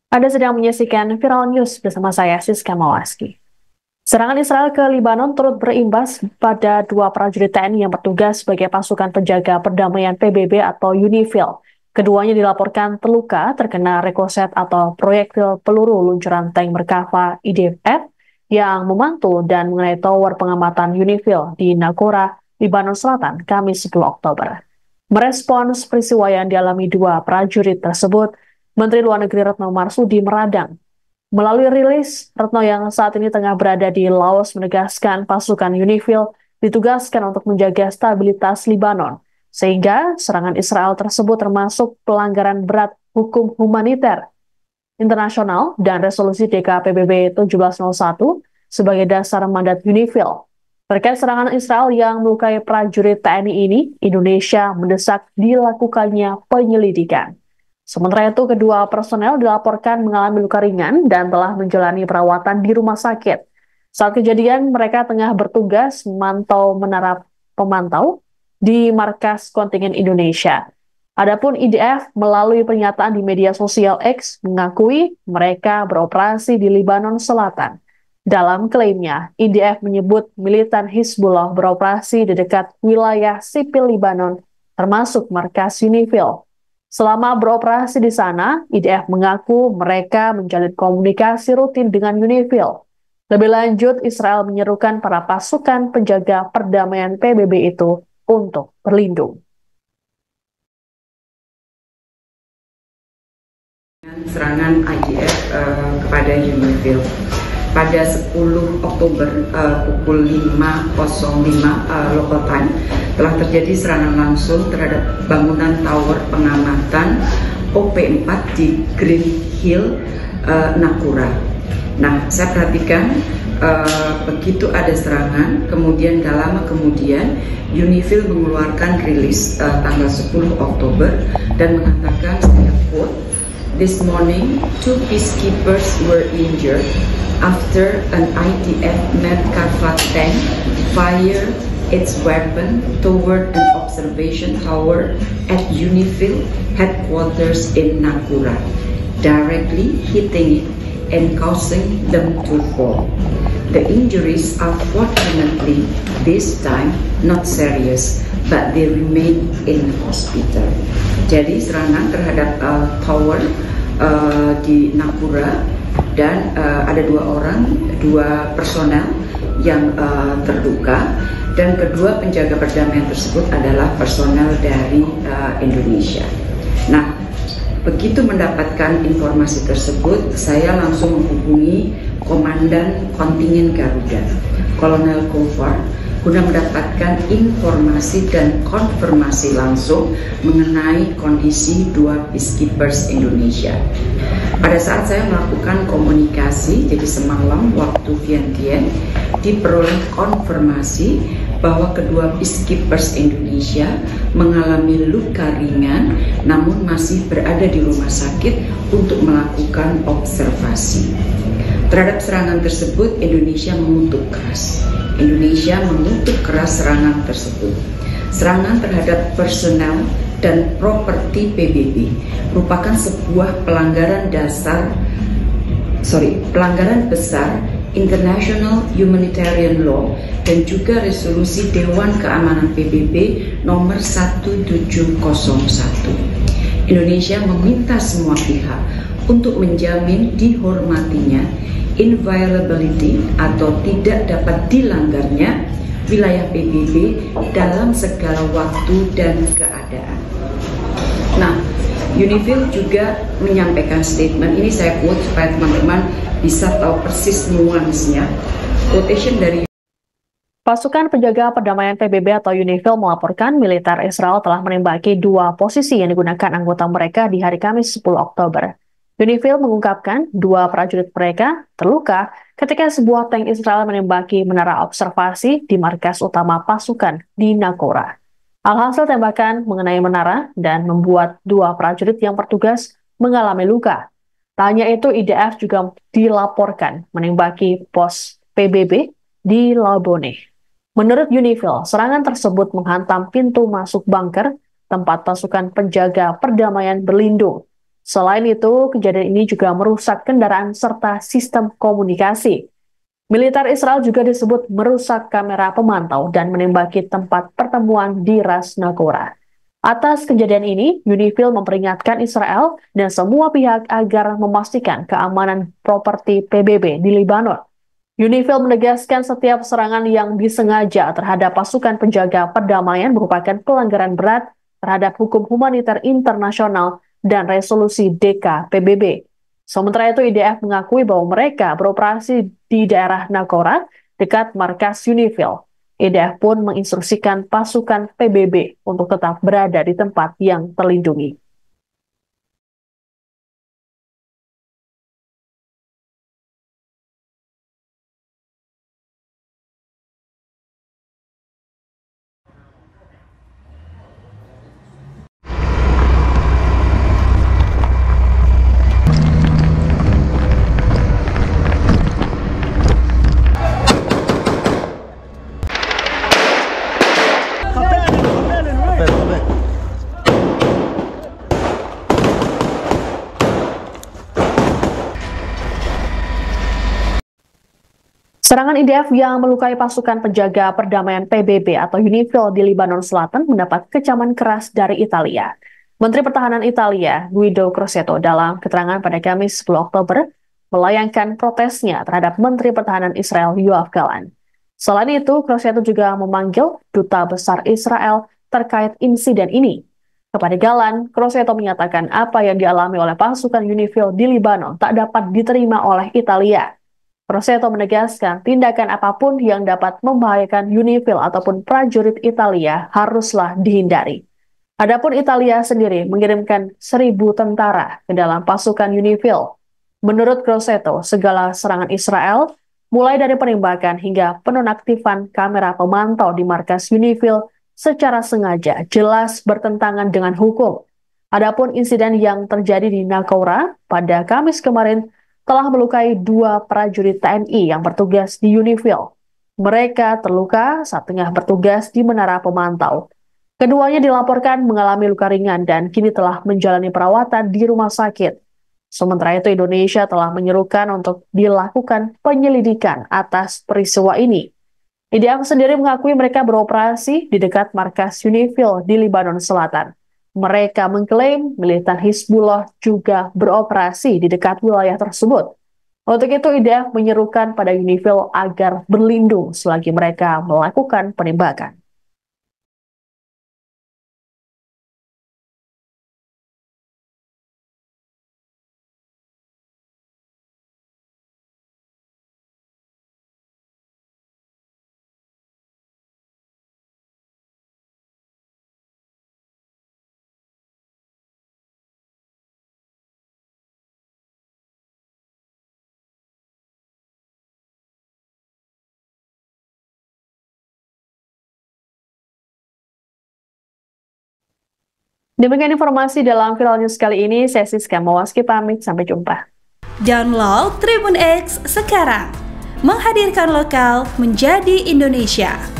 Anda sedang menyaksikan Viral News bersama saya, Siska Mawaski. Serangan Israel ke Libanon turut berimbas pada dua prajurit TNI yang bertugas sebagai pasukan penjaga perdamaian PBB atau UNIFIL. Keduanya dilaporkan terluka terkena rekoset atau proyektil peluru luncuran tank Merkava IDF yang memantul dan mengenai tower pengamatan UNIFIL di Naqoura, Libanon Selatan, Kamis 10 Oktober. Merespons peristiwa yang dialami dua prajurit tersebut, Menteri Luar Negeri Retno Marsudi meradang. Melalui rilis, Retno yang saat ini tengah berada di Laos menegaskan pasukan UNIFIL ditugaskan untuk menjaga stabilitas Libanon, sehingga serangan Israel tersebut termasuk pelanggaran berat hukum humaniter internasional dan resolusi DKPBB 1701 sebagai dasar mandat UNIFIL. Terkait serangan Israel yang melukai prajurit TNI ini, Indonesia mendesak dilakukannya penyelidikan. Sementara itu, kedua personel dilaporkan mengalami luka ringan dan telah menjalani perawatan di rumah sakit. Saat kejadian, mereka tengah bertugas memantau menara pemantau di markas kontingen Indonesia. Adapun IDF melalui pernyataan di media sosial X mengakui mereka beroperasi di Libanon Selatan. Dalam klaimnya, IDF menyebut militan Hizbullah beroperasi di dekat wilayah sipil Libanon, termasuk markas UNIFIL. Selama beroperasi di sana, IDF mengaku mereka menjalin komunikasi rutin dengan UNIFIL. Lebih lanjut, Israel menyerukan para pasukan penjaga perdamaian PBB itu untuk berlindung. Serangan IDF kepada UNIFIL pada 10 Oktober pukul 5.05 local time telah terjadi serangan langsung terhadap bangunan tower pengamatan OP4 di Green Hill, Naqoura. Nah, saya perhatikan begitu ada serangan, kemudian gak lama kemudian UNIFIL mengeluarkan rilis tanggal 10 Oktober dan mengatakan, saya quote, "This morning, 2 peacekeepers were injured after an IDF Merkava tank fired its weapon toward an observation tower at UNIFIL headquarters in Naqoura, directly hitting it and causing them to fall. The injuries are fortunately this time not serious, but they remain in hospital." Jadi serangan terhadap tower di Naqoura dan ada dua personel yang terluka, dan kedua penjaga perdamaian tersebut adalah personel dari Indonesia. Nah, begitu mendapatkan informasi tersebut, saya langsung menghubungi Komandan Kontingen Garuda, Kolonel Gofar, guna mendapatkan informasi dan konfirmasi langsung mengenai kondisi dua peacekeepers Indonesia. Pada saat saya melakukan komunikasi, jadi semalam waktu Vientiane, diperoleh konfirmasi bahwa kedua peacekeepers Indonesia mengalami luka ringan namun masih berada di rumah sakit untuk melakukan observasi. Terhadap serangan tersebut, Indonesia mengutuk keras. Indonesia mengutuk keras serangan tersebut. Serangan terhadap personel dan properti PBB merupakan sebuah pelanggaran besar International Humanitarian Law dan juga resolusi Dewan Keamanan PBB nomor 1701. Indonesia meminta semua pihak untuk menjamin dihormatinya inviolability atau tidak dapat dilanggarnya wilayah PBB dalam segala waktu dan keadaan. Nah, UNIFIL juga menyampaikan statement, ini saya quote supaya teman-teman bisa tahu persis nuansnya. Quotation dari Pasukan penjaga perdamaian PBB atau UNIFIL melaporkan militer Israel telah menembaki dua posisi yang digunakan anggota mereka di hari Kamis 10 Oktober. UNIFIL mengungkapkan dua prajurit mereka terluka ketika sebuah tank Israel menembaki menara observasi di markas utama pasukan di Naqoura. Alhasil tembakan mengenai menara dan membuat dua prajurit yang bertugas mengalami luka. Tak hanya itu, IDF juga dilaporkan menembaki pos PBB di Labone. Menurut UNIFIL, serangan tersebut menghantam pintu masuk bunker tempat pasukan penjaga perdamaian berlindung. Selain itu, kejadian ini juga merusak kendaraan serta sistem komunikasi. Militer Israel juga disebut merusak kamera pemantau dan menembaki tempat pertemuan di Ras Nagora. Atas kejadian ini, UNIFIL memperingatkan Israel dan semua pihak agar memastikan keamanan properti PBB di Lebanon. UNIFIL menegaskan setiap serangan yang disengaja terhadap pasukan penjaga perdamaian merupakan pelanggaran berat terhadap hukum humaniter internasional dan resolusi DK PBB. Sementara itu, IDF mengakui bahwa mereka beroperasi di daerah Nagora dekat markas UNIFIL. IDF pun menginstruksikan pasukan PBB untuk tetap berada di tempat yang terlindungi. Serangan IDF yang melukai pasukan penjaga perdamaian PBB atau UNIFIL di Lebanon Selatan mendapat kecaman keras dari Italia. Menteri Pertahanan Italia, Guido Crosetto, dalam keterangan pada Kamis 10 Oktober, melayangkan protesnya terhadap Menteri Pertahanan Israel, Yoav Gallant. Selain itu, Crosetto juga memanggil Duta Besar Israel terkait insiden ini. Kepada Gallant, Crosetto menyatakan apa yang dialami oleh pasukan UNIFIL di Lebanon tak dapat diterima oleh Italia. Crosetto menegaskan tindakan apapun yang dapat membahayakan UNIFIL ataupun prajurit Italia haruslah dihindari. Adapun Italia sendiri mengirimkan 1.000 tentara ke dalam pasukan UNIFIL. Menurut Crosetto, segala serangan Israel, mulai dari penembakan hingga penonaktifan kamera pemantau di markas UNIFIL secara sengaja jelas bertentangan dengan hukum. Adapun insiden yang terjadi di Nagora pada Kamis kemarin telah melukai 2 prajurit TNI yang bertugas di UNIFIL. Mereka terluka saat tengah bertugas di menara pemantau. Keduanya dilaporkan mengalami luka ringan dan kini telah menjalani perawatan di rumah sakit. Sementara itu, Indonesia telah menyerukan untuk dilakukan penyelidikan atas peristiwa ini. IDF sendiri mengakui mereka beroperasi di dekat markas UNIFIL di Lebanon Selatan. Mereka mengklaim militan Hizbullah juga beroperasi di dekat wilayah tersebut. Untuk itu, IDF menyerukan pada UNIFIL agar berlindung selagi mereka melakukan penembakan. Demikian informasi dalam Viral News kali ini. Saya Siska Mawaski pamit. Sampai jumpa. Download Tribun X sekarang. Menghadirkan lokal menjadi Indonesia.